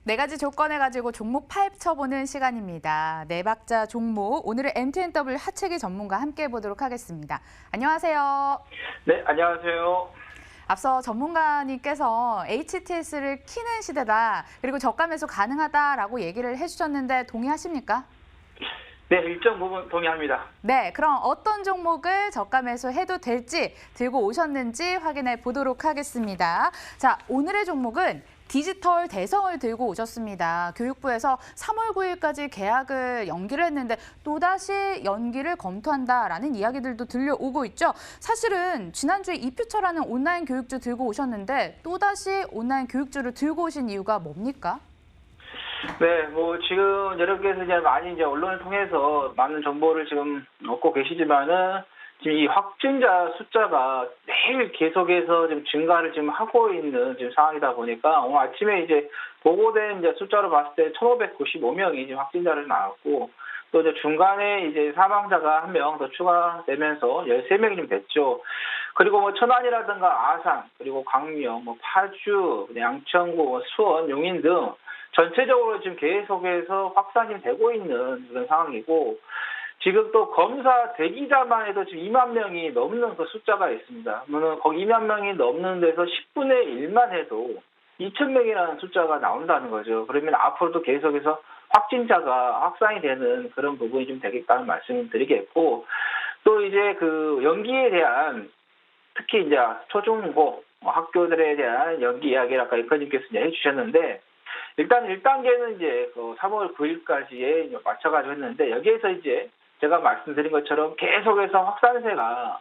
네 가지 조건을 가지고 종목 파헤쳐보는 시간입니다. 네 박자 종목, 오늘은 MTNW 하체기 전문가 함께 해보도록 하겠습니다. 안녕하세요. 네, 안녕하세요. 앞서 전문가님께서 HTS를 키는 시대다, 그리고 저가 매수 가능하다라고 얘기를 해주셨는데 동의하십니까? 네, 일정 부분 동의합니다. 네, 그럼 어떤 종목을 저가 매수해도 될지 들고 오셨는지 확인해 보도록 하겠습니다. 자, 오늘의 종목은 디지털 대성을 들고 오셨습니다. 교육부에서 3월 9일까지 계약을 연기를 했는데 또다시 연기를 검토한다라는 이야기들도 들려오고 있죠. 사실은 지난주에 이퓨처라는 온라인 교육주 들고 오셨는데 또다시 온라인 교육주를 들고 오신 이유가 뭡니까? 네, 지금 여러분께서 이제 많이 이제 언론을 통해서 많은 정보를 지금 얻고 계시지만은 지금 이 확진자 숫자가 매일 계속해서 지금 증가를 지금 하고 있는 지금 상황이다 보니까 오늘 아침에 이제 보고된 이제 숫자로 봤을 때 1,595명이 지금 확진자를 나왔고 또 이제 중간에 이제 사망자가 1명 더 추가되면서 13명이 좀 됐죠. 그리고 천안이라든가 아산, 그리고 광명, 파주, 양천구, 수원, 용인 등 전체적으로 지금 계속해서 확산이 되고 있는 그런 상황이고, 지금 또 검사 대기자만 해도 지금 2만 명이 넘는 그 숫자가 있습니다. 그러면 거기 2만 명이 넘는 데서 10분의 1만 해도 2,000명이라는 숫자가 나온다는 거죠. 그러면 앞으로도 계속해서 확진자가 확산이 되는 그런 부분이 좀 되겠다는 말씀을 드리겠고, 또 이제 그 연기에 대한, 특히 이제 초중고 학교들에 대한 연기 이야기를 아까 앵커님께서 이제 해주셨는데, 일단 1단계는 이제 3월 9일까지에 맞춰가지고 했는데, 여기에서 이제 제가 말씀드린 것처럼 계속해서 확산세가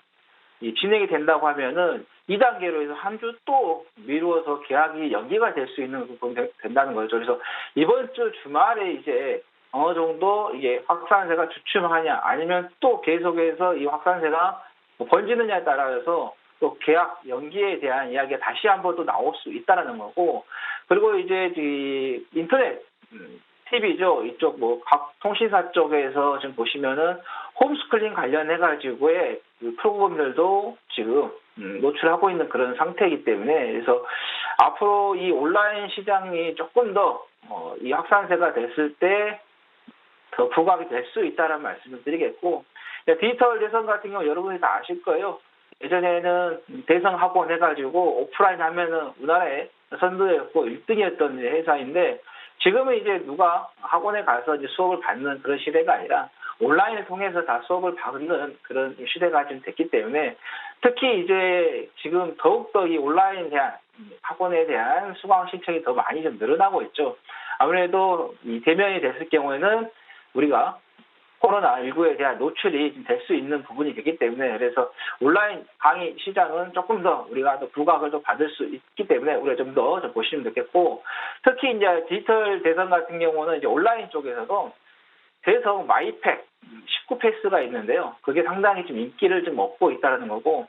진행이 된다고 하면은 2단계로 해서 한 주 또 미루어서 계약이 연기가 될 수 있는 부분이 된다는 거죠. 그래서 이번 주 주말에 이제 어느 정도 이게 확산세가 주춤하냐, 아니면 또 계속해서 이 확산세가 번지느냐에 따라서 또 계약 연기에 대한 이야기가 다시 한번 또 나올 수 있다는 거고, 그리고 이제 이 인터넷 TV죠. 이쪽 각 통신사 쪽에서 지금 보시면은 홈스쿨링 관련해가지고의 그 프로그램들도 지금 노출하고 있는 그런 상태이기 때문에, 그래서 앞으로 이 온라인 시장이 조금 더 이 확산세가 됐을 때 더 부각이 될 수 있다는 말씀을 드리겠고, 디지털 대선 같은 경우 여러분이 다 아실 거예요. 예전에는 대성 학원 해가지고 오프라인 하면은 우리나라에 선두였고 1등이었던 회사인데, 지금은 이제 누가 학원에 가서 이제 수업을 받는 그런 시대가 아니라 온라인을 통해서 다 수업을 받는 그런 시대가 좀 됐기 때문에, 특히 이제 지금 더욱더 이 온라인에 대한 학원에 대한 수강 신청이 더 많이 좀 늘어나고 있죠. 아무래도 이 대면이 됐을 경우에는 우리가 코로나19에 대한 노출이 될 수 있는 부분이 되기 때문에, 그래서 온라인 강의 시장은 조금 더 우리가 더 부각을 좀 받을 수 있기 때문에 우리가 좀 더 보시면 좋겠고, 특히 이제 디지털 대선 같은 경우는 이제 온라인 쪽에서도 대성 마이팩 19패스가 있는데요. 그게 상당히 좀 인기를 좀 얻고 있다는 거고,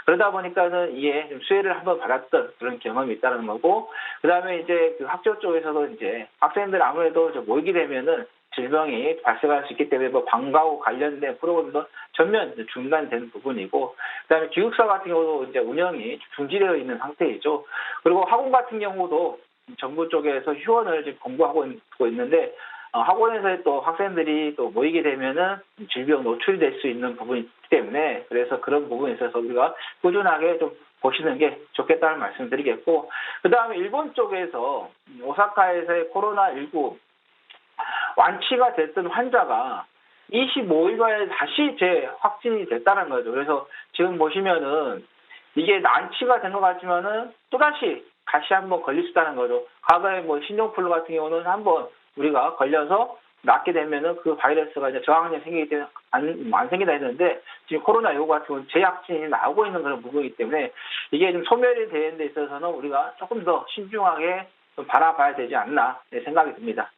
그러다 보니까는 이게 좀 수혜를 한번 받았던 그런 경험이 있다는 거고, 그 다음에 이제 그 학교 쪽에서도 이제 학생들 아무래도 좀 모이게 되면은 질병이 발생할 수 있기 때문에 방과후 관련된 프로그램도 전면 중단된 부분이고, 그다음에 기숙사 같은 경우도 이제 운영이 중지되어 있는 상태이죠. 그리고 학원 같은 경우도 정부 쪽에서 휴원을 지금 공고하고 있는데, 학원에서 또 학생들이 또 모이게 되면은 질병 노출이 될 수 있는 부분이기 때문에, 그래서 그런 부분에 있어서 우리가 꾸준하게 좀 보시는 게 좋겠다는 말씀 드리겠고, 그 다음에 일본 쪽에서 오사카에서의 코로나19 완치가 됐던 환자가 25일 만에 다시 재확진이 됐다는 거죠. 그래서 지금 보시면은 이게 완치가 된 것 같지만은 또다시 한번 걸릴 수 있다는 거죠. 과거에 신종플루 같은 경우는 한번 우리가 걸려서 낫게 되면은 그 바이러스가 이제 저항력이 생기기 때문에 안 생긴다 했는데, 지금 코로나19 같은 경우는 재확진이 나오고 있는 그런 부분이기 때문에 이게 좀 소멸이 되는 데 있어서는 우리가 조금 더 신중하게 좀 바라봐야 되지 않나 생각이 듭니다.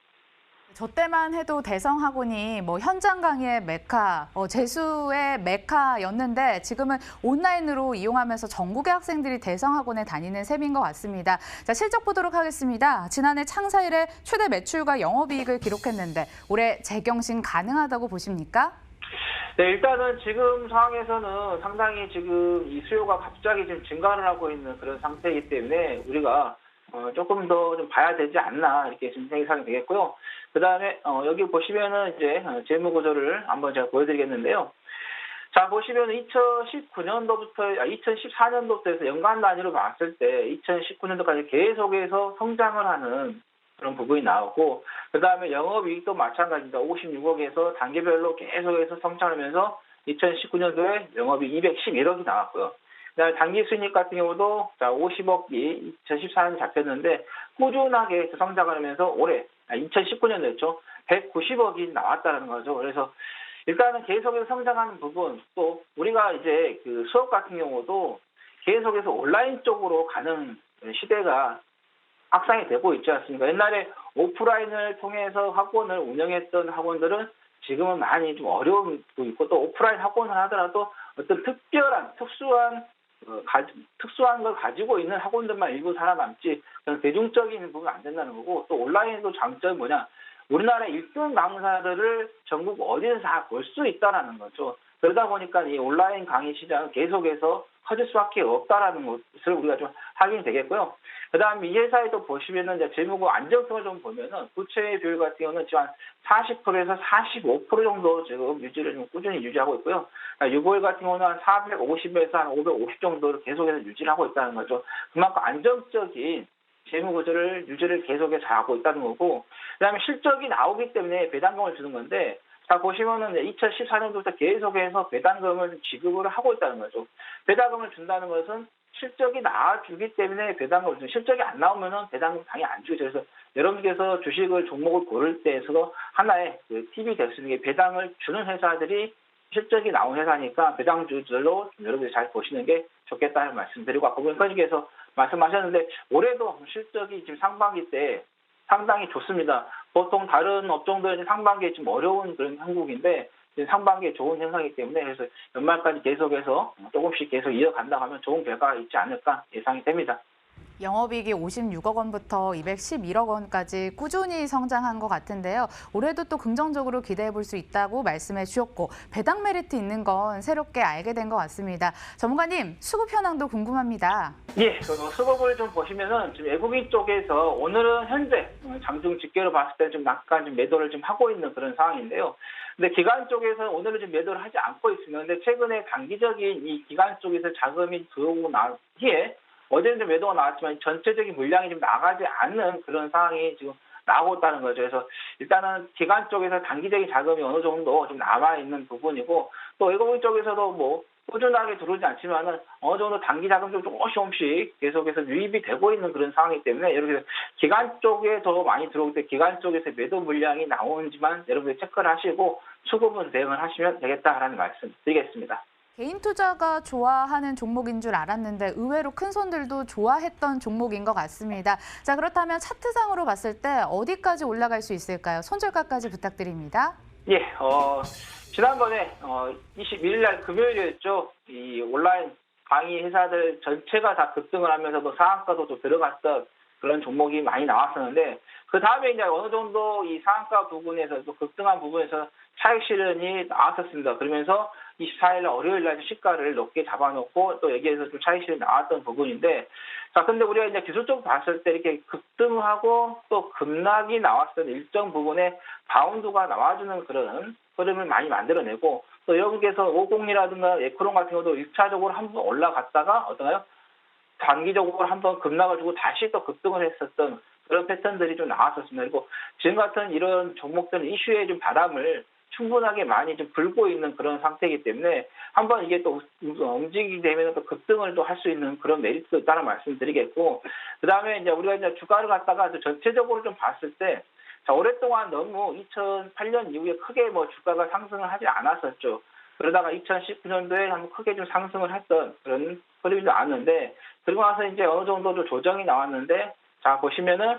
저 때만 해도 대성학원이 현장 강의의 메카, 재수의 메카였는데 지금은 온라인으로 이용하면서 전국의 학생들이 대성학원에 다니는 셈인 것 같습니다. 자, 실적 보도록 하겠습니다. 지난해 창사 이래 최대 매출과 영업이익을 기록했는데 올해 재경신 가능하다고 보십니까? 네, 일단은 지금 상황에서는 상당히 지금 이 수요가 갑자기 좀 증가를 하고 있는 그런 상태이기 때문에 우리가 조금 더 좀 봐야 되지 않나 이렇게 좀 생각이 되겠고요. 그 다음에 여기 보시면은 이제 재무 구조를 한번 제가 보여드리겠는데요. 자, 보시면 2019년도부터, 2014년도부터 해서 연간 단위로 봤을 때 2019년도까지 계속해서 성장을 하는 그런 부분이 나오고, 그 다음에 영업이익도 마찬가지입니다. 56억에서 단계별로 계속해서 성장하면서 2019년도에 영업이익 211억이 나왔고요. 그 다음에 단기 수익 같은 경우도 자, 50억이 2014년에 잡혔는데 꾸준하게 성장을 하면서 올해, 2019년도였죠. 190억이 나왔다는 거죠. 그래서 일단은 계속해서 성장하는 부분, 또 우리가 이제 그 수업 같은 경우도 계속해서 온라인 쪽으로 가는 시대가 확산이 되고 있지 않습니까? 옛날에 오프라인을 통해서 학원을 운영했던 학원들은 지금은 많이 좀 어려움도 있고, 또 오프라인 학원을 하더라도 어떤 특수한 걸 가지고 있는 학원들만 일부 살아남지 그런 대중적인 부분은 안 된다는 거고, 또 온라인도 장점이 뭐냐? 우리나라 1등 강사들을 전국 어디서 다 볼 수 있다라는 거죠. 그러다 보니까 이 온라인 강의 시장은 계속해서 커질 수밖에 없다라는 것을 우리가 좀 확인이 되겠고요. 그 다음에 이 회사에도 보시면은 이제 재무구 안정성을 좀 보면은 부채 비율 같은 경우는 지금 한 40%에서 45% 정도 지금 유지를 좀 꾸준히 유지하고 있고요. 유보율 같은 경우는 한 450에서 한 550 정도를 계속해서 유지를 하고 있다는 거죠. 그만큼 안정적인 재무 구조를 유지를 계속해서 하고 있다는 거고, 그다음에 실적이 나오기 때문에 배당금을 주는 건데, 자 보시면은 2014년도부터 계속해서 배당금을 지급을 하고 있다는 거죠. 배당금을 준다는 것은 실적이 나와주기 때문에 배당금을 주는, 실적이 안 나오면은 배당금 당연히 안 주죠. 그래서 여러분께서 주식을 종목을 고를 때에서 하나의 그 팁이 될 수 있는 게 배당을 주는 회사들이 실적이 나온 회사니까 배당주들로 여러분들이 잘 보시는 게 좋겠다는 말씀드리고, 아까 본科님께서 말씀하셨는데 올해도 실적이 지금 상반기 때 상당히 좋습니다. 보통 다른 업종들은 상반기에 좀 어려운 그런 형국인데 상반기에 좋은 현상이기 때문에, 그래서 연말까지 계속해서 조금씩 계속 이어간다 하면 좋은 결과가 있지 않을까 예상이 됩니다. 영업이익이 56억 원부터 211억 원까지 꾸준히 성장한 것 같은데요. 올해도 또 긍정적으로 기대해 볼 수 있다고 말씀해 주셨고, 배당 메리트 있는 건 새롭게 알게 된 것 같습니다. 전문가님, 수급 현황도 궁금합니다. 예, 수급을 좀 보시면은 지금 외국인 쪽에서 오늘은 현재 장중 집계로 봤을 때 좀 약간 좀 매도를 좀 하고 있는 그런 상황인데요. 근데 기관 쪽에서는 오늘은 좀 매도를 하지 않고 있으면, 근데 최근에 단기적인 이 기관 쪽에서 자금이 들어오고 난 뒤에 어제는 좀 매도가 나왔지만 전체적인 물량이 좀 나가지 않는 그런 상황이 지금 나오고 있다는 거죠. 그래서 일단은 기관 쪽에서 단기적인 자금이 어느 정도 좀 남아있는 부분이고, 또 외국인 쪽에서도 뭐 꾸준하게 들어오지 않지만은 어느 정도 단기 자금도 조금씩 계속해서 유입이 되고 있는 그런 상황이기 때문에, 이렇게 기관 쪽에 더 많이 들어올 때 기관 쪽에서 매도 물량이 나오는지만 여러분들이 체크를 하시고 수급은 대응을 하시면 되겠다라는 말씀 드리겠습니다. 개인 투자가 좋아하는 종목인 줄 알았는데 의외로 큰 손들도 좋아했던 종목인 것 같습니다. 자, 그렇다면 차트상으로 봤을 때 어디까지 올라갈 수 있을까요? 손절가까지 부탁드립니다. 예, 지난번에 21일 날 금요일이었죠. 이 온라인 강의 회사들 전체가 다 급등을 하면서 뭐 상한가도 또 들어갔던 그런 종목이 많이 나왔었는데, 그 다음에 이제 어느 정도 이 상한가 부분에서 또 급등한 부분에서 차익 실현이 나왔었습니다. 그러면서 24일 월요일 날 시가를 높게 잡아놓고 또 여기에서 좀 차익 실현이 나왔던 부분인데, 자, 근데 우리가 이제 기술적으로 봤을 때 이렇게 급등하고 또 급락이 나왔을 때 일정 부분에 바운드가 나와주는 그런 흐름을 많이 만들어내고, 또 여기에서 50이라든가 에크론 같은 것도 1차적으로 한번 올라갔다가 어떤가요? 단기적으로 한번 급락을 주고 다시 또 급등을 했었던 그런 패턴들이 좀 나왔었습니다. 그리고 지금 같은 이런 종목들은 이슈에 좀 바람을 충분하게 많이 좀 불고 있는 그런 상태이기 때문에 한번 이게 또 움직이게 되면 또 급등을 또 할 수 있는 그런 메리트도 있다는 말씀드리겠고, 그 다음에 이제 우리가 이제 주가를 갖다가 전체적으로 좀 봤을 때, 자, 오랫동안 너무 2008년 이후에 크게 뭐 주가가 상승을 하지 않았었죠. 그러다가 2019년도에 한번 크게 좀 상승을 했던 그런 흐름이 나왔는데, 그리고 나서 이제 어느 정도 좀 조정이 나왔는데, 자, 보시면은,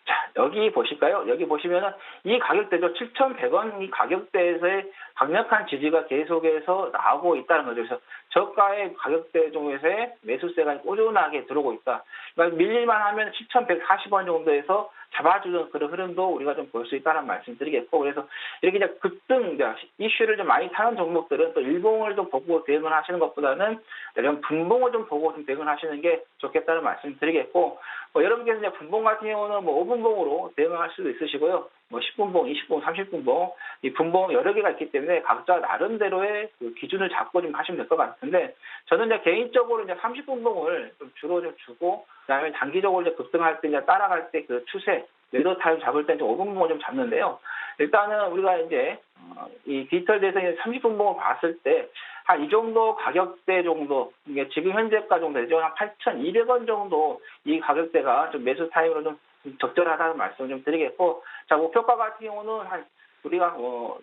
자, 여기 보실까요? 여기 보시면은 이 가격대죠. 7,100원 이 가격대에서의 강력한 지지가 계속해서 나오고 있다는 거죠. 그래서 저가의 가격대 종목에서의 매수세가 꾸준하게 들어오고 있다. 그러니까 밀릴만 하면 7,140원 정도에서 잡아주는 그런 흐름도 우리가 좀 볼 수 있다는 말씀드리겠고, 그래서 이렇게 이제 급등 이슈를 좀 많이 타는 종목들은 또 일봉을 좀 보고 대응을 하시는 것보다는 이런 분봉을 좀 보고 좀 대응을 하시는 게 좋겠다는 말씀드리겠고, 여러분께서 이제 분봉 같은 경우는 뭐 5분봉으로 대응할 수도 있으시고요. 뭐 10분봉, 20분봉, 30분봉, 이 분봉 여러 개가 있기 때문에 각자 나름대로의 그 기준을 잡고 좀 하시면 될 것 같은데, 저는 이제 개인적으로 이제 30분봉을 좀 주로 좀 주고, 그다음에 단기적으로 이제 급등할 때 이제 따라갈 때 그 추세, 매도 타임 잡을 때 이제 5분봉을 좀 잡는데요. 일단은 우리가 이제 이 디지털 대성의 30분봉을 봤을 때 한 이 정도 가격대 정도, 이게 지금 현재가 정도 되죠. 한 8,200원 정도 이 가격대가 좀 매수 타임으로 좀 적절하다는 말씀을 좀 드리겠고, 자, 목표가 같은 경우는 한 우리가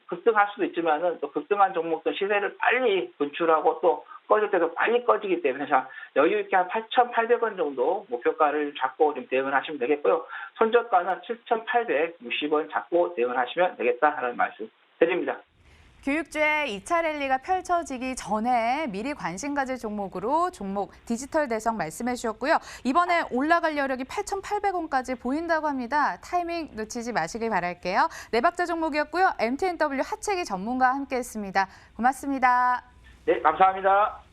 급등할 수도 있지만은 또 급등한 종목들 시세를 빨리 분출하고 또 꺼질 때도 빨리 꺼지기 때문에 자, 여유 있게 한 8,800원 정도 목표가를 잡고 좀 대응을 하시면 되겠고요. 손절가는 7,860원 잡고 대응을 하시면 되겠다라는 말씀 드립니다. 교육주의 2차 랠리가 펼쳐지기 전에 미리 관심 가질 종목으로 종목 디지털 대성 말씀해 주셨고요. 이번에 올라갈 여력이 8,800원까지 보인다고 합니다. 타이밍 놓치지 마시길 바랄게요. 네 박자 종목이었고요. MTNW 하채기 전문가와 함께했습니다. 고맙습니다. 네, 감사합니다.